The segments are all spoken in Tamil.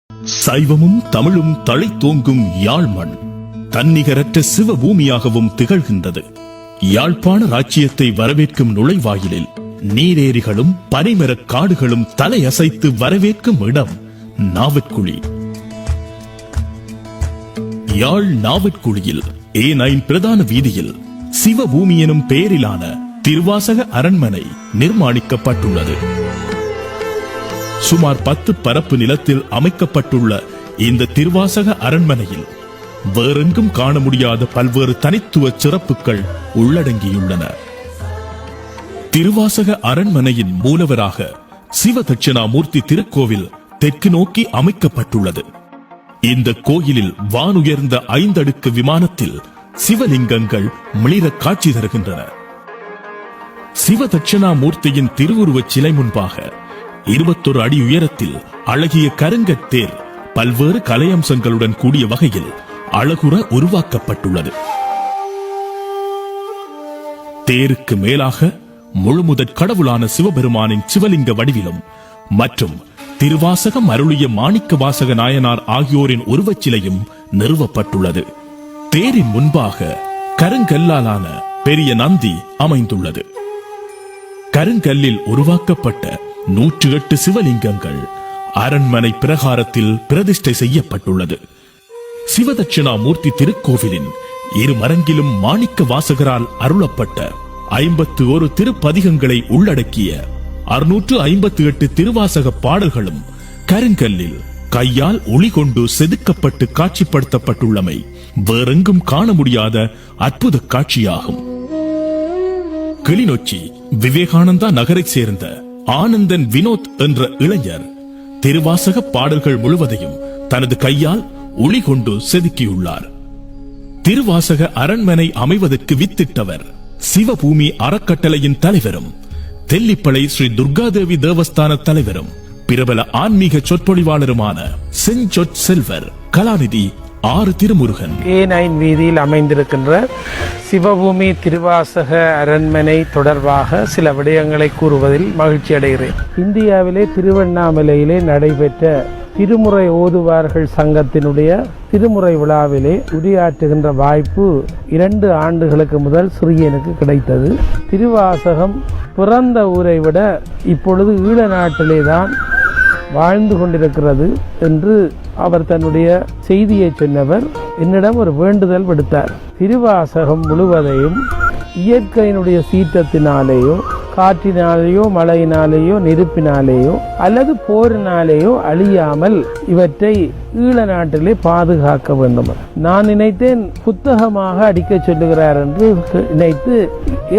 சைவமும் தமிழும் தழைத்தோங்கும் யாழ் மண் தன்னிகரற்ற சிவபூமியாகவும் திகழ்கின்றது. யாழ்ப்பாண ராச்சியத்தை வரவேற்கும் நுழைவாயிலில் நீரேரிகளும் பனைமரக் காடுகளும் தலையசைத்து வரவேற்கும் இடம் நாவற்குழி. யாழ் நாவற்குழியில் A9 பிரதான வீதியில் சிவபூமி எனும் பெயரிலான திருவாசக அரண்மனை நிர்மாணிக்கப்பட்டுள்ளது. சுமார் 10 பரப்பு நிலத்தில் அமைக்கப்பட்டுள்ள இந்த திருவாசக அரண்மனையில் வேறெங்கும் காண முடியாத பல்வேறு தனித்துவ சிறப்புகள் உள்ளடங்கியுள்ளன. திருவாசக அரண்மனையின் மூலவராக சிவ தட்சிணாமூர்த்தி திருக்கோவில் தெற்கு நோக்கி அமைக்கப்பட்டுள்ளது. இந்த கோயிலில் வானுயர்ந்த 5 அடுக்கு விமானத்தில் சிவலிங்கங்கள் மிளிர காட்சி தருகின்றன. சிவ தட்சிணாமூர்த்தியின் திருவுருவச் சிலை முன்பாக 21 அடி உயரத்தில் அழகிய கருங்கத்தேர் பல்வேறு கலையம்சங்களுடன் கூடிய வகையில் அழகுற உருவாக்கப்பட்டுள்ளது. தேருக்கு மேலாக முழுமுதற் கடவுளான சிவபெருமானின் சிவலிங்க வடிவிலும் மற்றும் திருவாசகம் அருளிய மாணிக்க வாசக நாயனார் ஆகியோரின் உருவச்சிலையும் நிறுவப்பட்டுள்ளது. தேரின் முன்பாக கருங்கல்லாலான பெரிய நந்தி அமைந்துள்ளது. கருங்கல்லில் உருவாக்கப்பட்ட 108 சிவலிங்கங்கள் அரண்மனை பிரகாரத்தில் பிரதிஷ்டை செய்யப்பட்டுள்ளது. சிவதட்சிணாமூர்த்தி திருக்கோவிலின் இருமரங்கிலும் மாணிக்க வாசகரால் அருளப்பட்ட 51 திருப்பதிகங்களை உள்ளடக்கிய 658 திருவாசக பாடல்களும் கருங்கல்லில் கையால் ஒளி கொண்டு செதுக்கப்பட்டு காட்சிப்படுத்தப்பட்டுள்ளமை வேறெங்கும் காண முடியாத அற்புத காட்சியாகும். கிளிநொச்சி விவேகானந்தா நகரைச் சேர்ந்த ஆனந்தன் வினோத் என்ற இளைஞர் திருவாசக பாடல்கள் முழுவதையும் தனது கையால் ஒளி கொண்டு செதுக்கியுள்ளார். திருவாசக அரண்மனை அமைவதற்கு வித்திட்டவர் சிவபூமி அறக்கட்டளையின் தலைவரும் தெல்லிப்பளை ஸ்ரீ துர்காதேவி தேவஸ்தான தலைவரும் பிரபல ஆன்மீக சொற்பொழிவாளருமான செஞ்சொற் செல்வர் கலாநிதி ஆறு திருமுருகன். A9 வீதியில் அமைந்திருக்கின்ற சிவபூமி திருவாசக அரண்மனை தொடர்பாக சில விடயங்களை கூறுவதில் மகிழ்ச்சி அடைகிறேன். இந்தியாவிலே திருவண்ணாமலையிலே நடைபெற்ற திருமுறை ஓதுவார்கள் சங்கத்தினுடைய திருமுறை விழாவிலே உரையாற்றுகின்ற வாய்ப்பு 2 ஆண்டுகளுக்கு முதல் சிறியனுக்கு கிடைத்தது. திருவாசகம் பிறந்த ஊரை விட இப்பொழுது ஈழ நாட்டிலே தான் வாழ்ந்து கொண்டிருக்கிறது என்று அவர் தன்னுடைய செய்தியை சொன்னவர் என்னிடம் ஒரு வேண்டுதல் விடுத்தார். திருவாசகம் முழுவதையும் இயற்கையினுடைய சீற்றத்தினாலேயோ காற்றினாலேயோ மழையினாலேயோ நெருப்பினாலேயோ அல்லது போரினாலேயோ அழியாமல் இவற்றை ஈழ நாட்டிலே பாதுகாக்க வேண்டும். நான் நினைத்தேன் புத்தகமாக அடிக்க சொல்லுகிறார் என்று நினைத்து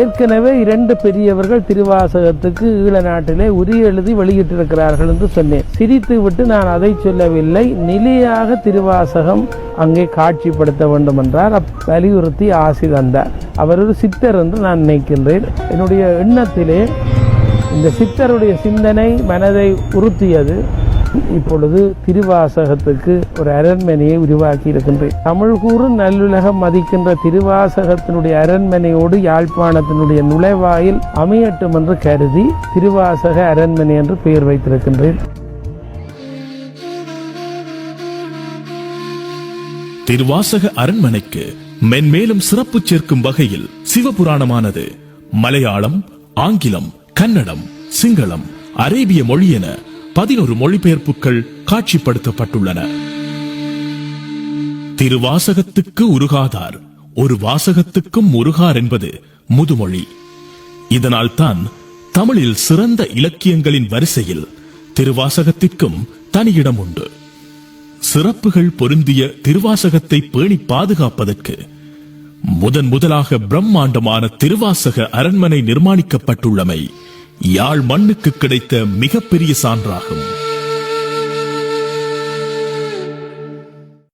ஏற்கனவே 2 பெரியவர்கள் திருவாசகத்துக்கு ஈழ நாட்டிலே உரி எழுதி வெளியிட்டிருக்கிறார்கள் என்று சொன்னேன். சிரித்து விட்டு நான் அதை சொல்லவில்லை, நிலையாக திருவாசகம் அங்கே காட்சிப்படுத்த வேண்டும் என்றார். வலியுறுத்தி ஆசி தந்தார். அவர் ஒரு சித்தர் என்று நான் நினைக்கின்றேன். என்னுடைய எண்ணத்திலே இந்த சித்தருடைய சிந்தனை மனதை உறுத்தியது. இப்பொழுது திருவாசகத்துக்கு ஒரு அரண்மனையை உருவாக்கி இருக்கின்றேன். தமிழ் கூறு நல்லுலகம் மதிக்கின்ற திருவாசகத்தினுடைய அரண்மனையோடு யாழ்ப்பாணத்தினுடைய நுழைவாயில் அமையட்டும் என்று கருதி திருவாசக அரண்மனை என்று பெயர் வைத்திருக்கின்றேன். திருவாசக அரண்மனைக்கு மென்மேலும் சிறப்பு சேர்க்கும் வகையில் சிவபுராணமானது மலையாளம், ஆங்கிலம், கன்னடம், சிங்களம், அரேபிய மொழி என 11 மொழிபெயர்ப்புகள் காட்சிப்படுத்தப்பட்டுள்ளன. திருவாசகத்துக்கு உருகாதார் ஒரு வாசகத்துக்கும் உருகார் என்பது முதுமொழி. இதனால் தான் தமிழில் சிறந்த இலக்கியங்களின் வரிசையில் திருவாசகத்திற்கும் தனியிடம் உண்டு. சிறப்புகள் பொருந்திய திருவாசகத்தை பேணி பாதுகாப்பதற்கு முதலாக பிரம்மாண்டமான திருவாசக அரண்மனை நிர்மாணிக்கப்பட்டுள்ளமை யாழ் மண்ணுக்கு கிடைத்த மிகப்பெரிய சான்றாகும்.